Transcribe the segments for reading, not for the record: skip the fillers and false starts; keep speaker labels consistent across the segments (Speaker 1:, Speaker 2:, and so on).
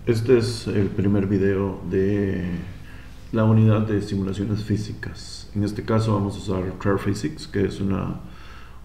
Speaker 1: Este es el primer video de la unidad de simulaciones físicas. En este caso vamos a usar TrarePhysics, que es una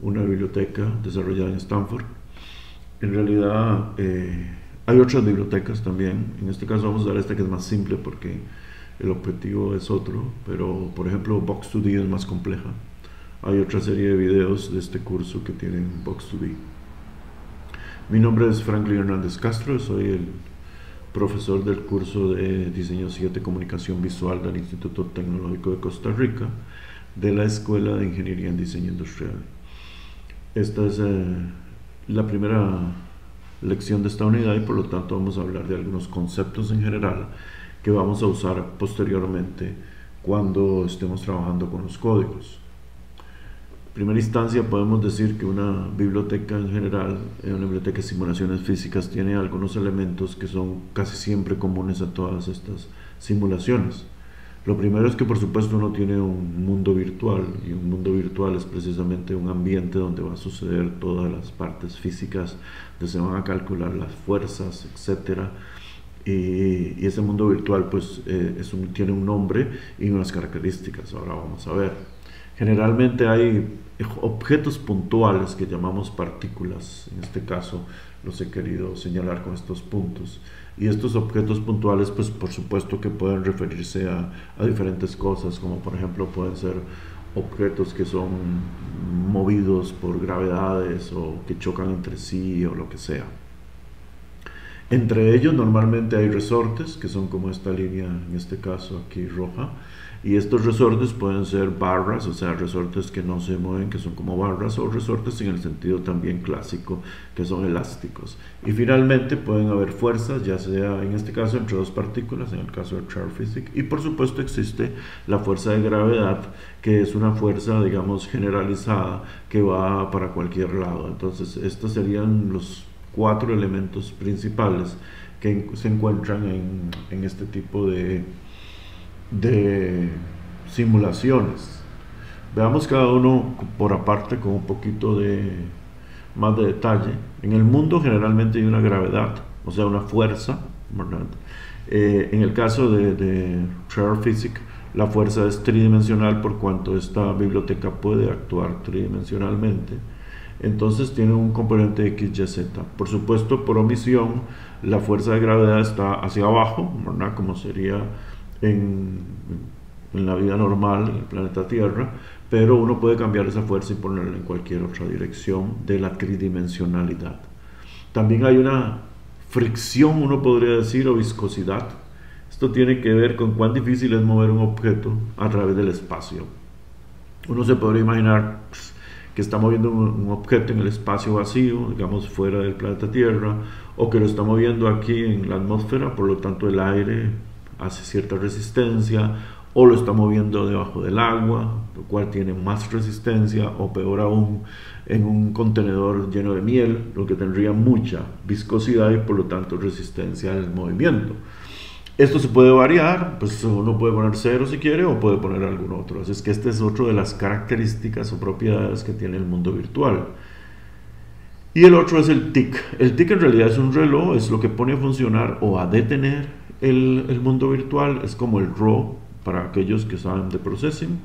Speaker 1: biblioteca desarrollada en Stanford. En realidad hay otras bibliotecas también. En este caso vamos a usar esta, que es más simple porque el objetivo es otro, pero por ejemplo Box2D es más compleja. Hay otra serie de videos de este curso que tienen Box2D. Mi nombre es Franklin Hernández Castro, soy el profesor del curso de Diseño 7 Comunicación Visual del Instituto Tecnológico de Costa Rica, de la Escuela de Ingeniería en Diseño Industrial. Esta es la primera lección de esta unidad y por lo tanto vamos a hablar de algunos conceptos en general que vamos a usar posteriormente cuando estemos trabajando con los códigos. En primera instancia podemos decir que una biblioteca en general, una biblioteca de simulaciones físicas, tiene algunos elementos que son casi siempre comunes a todas estas simulaciones. Lo primero es que por supuesto uno tiene un mundo virtual, y un mundo virtual es precisamente un ambiente donde va a suceder todas las partes físicas, donde se van a calcular las fuerzas, etc. Y ese mundo virtual pues tiene un nombre y unas características. Ahora vamos a ver. Generalmente hay objetos puntuales que llamamos partículas. En este caso los he querido señalar con estos puntos. Y estos objetos puntuales, pues por supuesto que pueden referirse a diferentes cosas, como por ejemplo pueden ser objetos que son movidos por gravedades o que chocan entre sí o lo que sea. Entre ellos normalmente hay resortes, que son como esta línea, en este caso aquí roja, y estos resortes pueden ser barras, o sea, resortes que no se mueven, que son como barras, o resortes en el sentido también clásico, que son elásticos. Y finalmente pueden haber fuerzas, ya sea en este caso entre dos partículas, en el caso de TrarePhysics, y por supuesto existe la fuerza de gravedad, que es una fuerza, digamos, generalizada, que va para cualquier lado. Entonces, estos serían los 4 elementos principales que se encuentran en este tipo de simulaciones. Veamos cada uno por aparte con un poquito más de detalle. En el mundo generalmente hay una gravedad, o sea, una fuerza, ¿verdad? En el caso de TrarePhysics, la fuerza es tridimensional por cuanto esta biblioteca puede actuar tridimensionalmente. Entonces tiene un componente X, Y, Z. Por supuesto, por omisión, la fuerza de gravedad está hacia abajo, ¿verdad? Como sería en la vida normal, en el planeta Tierra, pero uno puede cambiar esa fuerza y ponerla en cualquier otra dirección de la tridimensionalidad. También hay una fricción, uno podría decir, o viscosidad. Esto tiene que ver con cuán difícil es mover un objeto a través del espacio. Uno se podría imaginar que está moviendo un objeto en el espacio vacío, digamos fuera del planeta Tierra, o que lo está moviendo aquí en la atmósfera, por lo tanto el aire hace cierta resistencia, o lo está moviendo debajo del agua, lo cual tiene más resistencia, o peor aún, en un contenedor lleno de miel, lo que tendría mucha viscosidad y por lo tanto resistencia al movimiento. Esto se puede variar, pues uno puede poner 0 si quiere o puede poner algún otro. Así es que este es otro de las características o propiedades que tiene el mundo virtual. Y el otro es el TIC. El TIC en realidad es un reloj, es lo que pone a funcionar o a detener el mundo virtual. Es como el RAW para aquellos que saben de processing.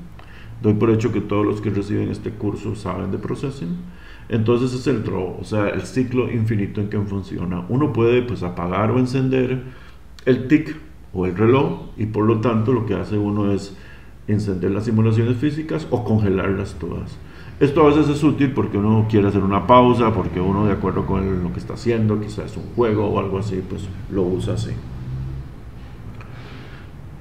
Speaker 1: Doy por hecho que todos los que reciben este curso saben de processing. Entonces es el RAW, o sea, el ciclo infinito en que funciona. Uno puede pues apagar o encender el TIC o el reloj y por lo tanto lo que hace uno es encender las simulaciones físicas o congelarlas todas. Esto a veces es útil porque uno quiere hacer una pausa, porque uno de acuerdo con lo que está haciendo, quizás es un juego o algo así, pues lo usa así.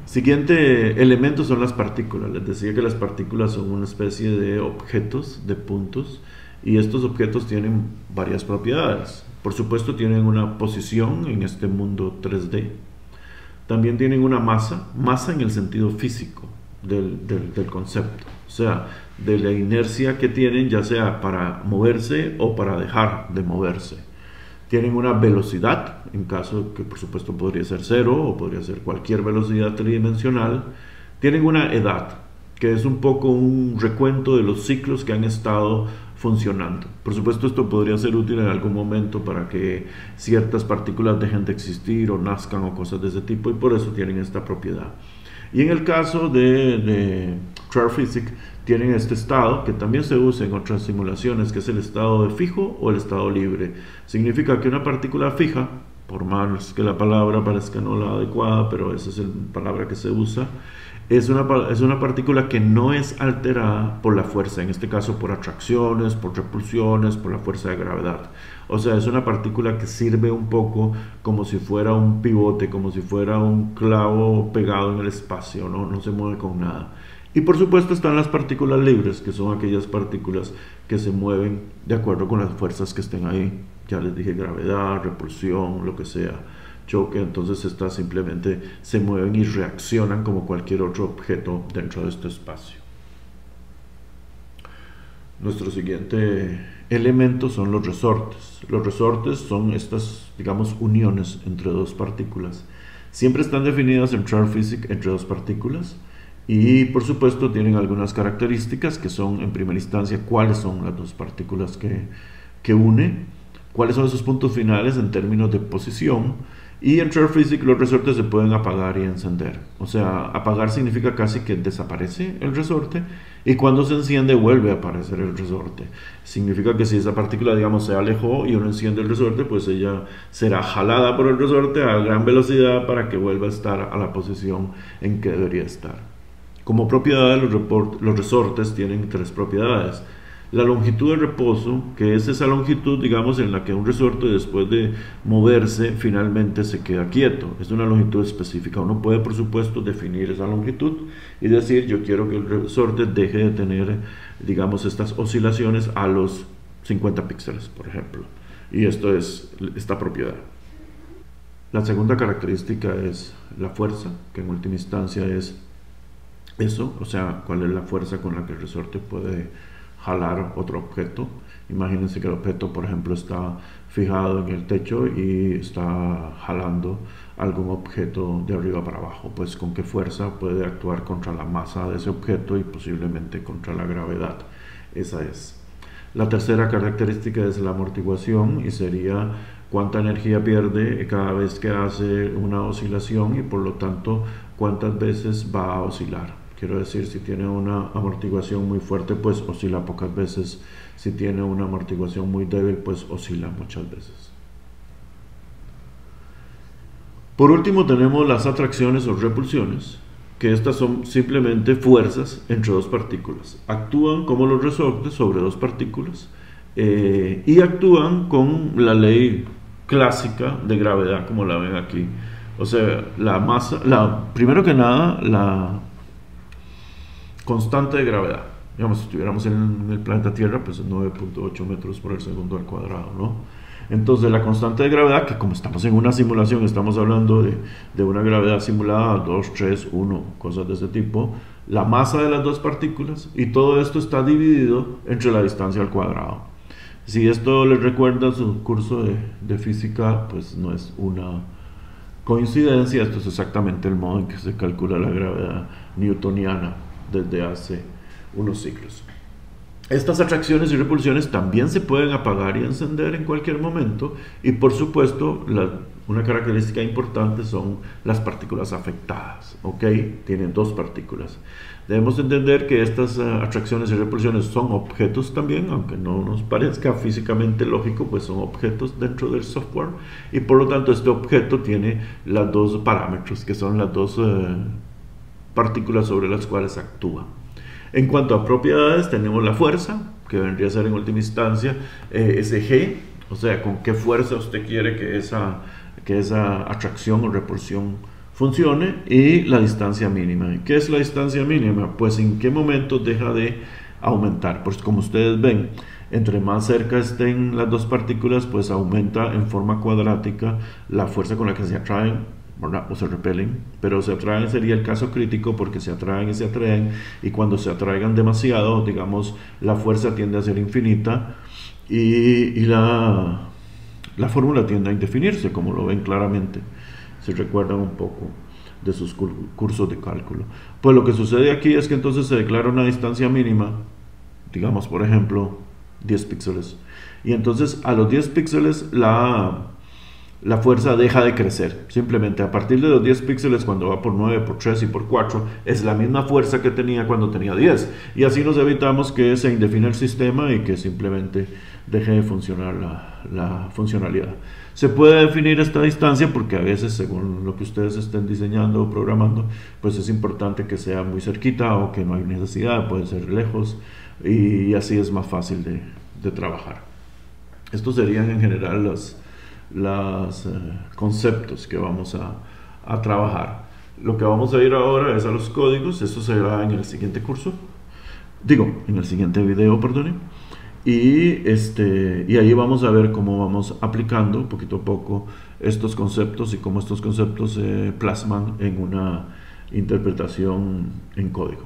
Speaker 1: Siguiente elemento son las partículas. Les decía que las partículas son una especie de objetos, de puntos, y estos objetos tienen varias propiedades. Por supuesto tienen una posición en este mundo 3D. También tienen una masa en el sentido físico del concepto, o sea, de la inercia que tienen, ya sea para moverse o para dejar de moverse. Tienen una velocidad, en caso que por supuesto podría ser 0 o podría ser cualquier velocidad tridimensional. Tienen una edad, que es un poco un recuento de los ciclos que han estado funcionando. Por supuesto, esto podría ser útil en algún momento para que ciertas partículas dejen de existir o nazcan o cosas de ese tipo, y por eso tienen esta propiedad. Y en el caso de True Physics, tienen este estado que también se usa en otras simulaciones, que es el estado de fijo o el estado libre. Significa que una partícula fija, por más que la palabra parezca no la adecuada, pero esa es la palabra que se usa, es una partícula que no es alterada por la fuerza, en este caso por atracciones, por repulsiones, por la fuerza de gravedad. O sea, es una partícula que sirve un poco como si fuera un pivote, como si fuera un clavo pegado en el espacio, no se mueve con nada. Y por supuesto están las partículas libres, que son aquellas partículas que se mueven de acuerdo con las fuerzas que estén ahí. Ya les dije, gravedad, repulsión, lo que sea, choque. Entonces estas simplemente se mueven y reaccionan como cualquier otro objeto dentro de este espacio. Nuestro siguiente elemento son los resortes. Los resortes son estas, digamos, uniones entre dos partículas. Siempre están definidas en True Physics entre dos partículas. Y por supuesto tienen algunas características que son en primera instancia cuáles son las dos partículas que une, cuáles son sus puntos finales en términos de posición, y en True Physics los resortes se pueden apagar y encender. O sea, apagar significa casi que desaparece el resorte, y cuando se enciende vuelve a aparecer el resorte. Significa que si esa partícula, digamos, se alejó y uno enciende el resorte, pues ella será jalada por el resorte a gran velocidad para que vuelva a estar a la posición en que debería estar. Como propiedades, los resortes tienen tres propiedades. La longitud de reposo, que es esa longitud, digamos, en la que un resorte después de moverse finalmente se queda quieto. Es una longitud específica. Uno puede, por supuesto, definir esa longitud y decir, yo quiero que el resorte deje de tener, digamos, estas oscilaciones a los 50 píxeles, por ejemplo. Y esto es esta propiedad. La segunda característica es la fuerza, que en última instancia es eso, o sea, cuál es la fuerza con la que el resorte puede jalar otro objeto. Imagínense que el objeto, por ejemplo, está fijado en el techo y está jalando algún objeto de arriba para abajo. Pues con qué fuerza puede actuar contra la masa de ese objeto y posiblemente contra la gravedad. Esa es. La tercera característica es la amortiguación, y sería cuánta energía pierde cada vez que hace una oscilación y por lo tanto cuántas veces va a oscilar. Quiero decir, si tiene una amortiguación muy fuerte, pues oscila pocas veces. Si tiene una amortiguación muy débil, pues oscila muchas veces. Por último tenemos las atracciones o repulsiones, que estas son simplemente fuerzas entre dos partículas. Actúan como los resortes sobre dos partículas y actúan con la ley clásica de gravedad, como la ven aquí. O sea, la masa, primero que nada, la constante de gravedad. Digamos, si estuviéramos en el planeta Tierra, pues 9.8 metros por el segundo al cuadrado, ¿no? Entonces, la constante de gravedad, que como estamos en una simulación, estamos hablando de una gravedad simulada, 2, 3, 1, cosas de ese tipo, la masa de las dos partículas, y todo esto está dividido entre la distancia al cuadrado. Si esto les recuerda su curso de física, pues no es una coincidencia, esto es exactamente el modo en que se calcula la gravedad newtoniana desde hace unos siglos. Estas atracciones y repulsiones también se pueden apagar y encender en cualquier momento, y por supuesto una característica importante son las partículas afectadas. ¿Ok? Tienen dos partículas. Debemos entender que estas atracciones y repulsiones son objetos también, aunque no nos parezca físicamente lógico, pues son objetos dentro del software, y por lo tanto este objeto tiene los dos parámetros, que son las dos partículas sobre las cuales actúa. En cuanto a propiedades, tenemos la fuerza, que vendría a ser en última instancia ese G, o sea, con qué fuerza usted quiere que esa atracción o repulsión funcione, y la distancia mínima. ¿Qué es la distancia mínima? Pues en qué momento deja de aumentar. Pues como ustedes ven, entre más cerca estén las dos partículas, pues aumenta en forma cuadrática la fuerza con la que se atraen, ¿verdad? O se repelen, pero se atraen sería el caso crítico, porque se atraen y se atraen, y cuando se atraigan demasiado, digamos, la fuerza tiende a ser infinita, y la fórmula tiende a indefinirse, como lo ven claramente, si recuerdan un poco de sus cursos de cálculo. Pues lo que sucede aquí es que entonces se declara una distancia mínima, digamos por ejemplo 10 píxeles. Y entonces a los 10 píxeles la fuerza deja de crecer. Simplemente a partir de los 10 píxeles, cuando va por 9, por 3 y por 4, es la misma fuerza que tenía cuando tenía 10. Y así nos evitamos que se indefina el sistema y que simplemente deje de funcionar la funcionalidad. Se puede definir esta distancia porque a veces, según lo que ustedes estén diseñando o programando, pues es importante que sea muy cerquita o que no hay necesidad, puede ser lejos, y así es más fácil de trabajar. Estos serían en general los conceptos que vamos a trabajar. Lo que vamos a ir ahora es a los códigos. Eso será en el siguiente curso, digo, en el siguiente video, perdón. Y ahí vamos a ver cómo vamos aplicando poquito a poco estos conceptos y cómo estos conceptos se plasman en una interpretación en código.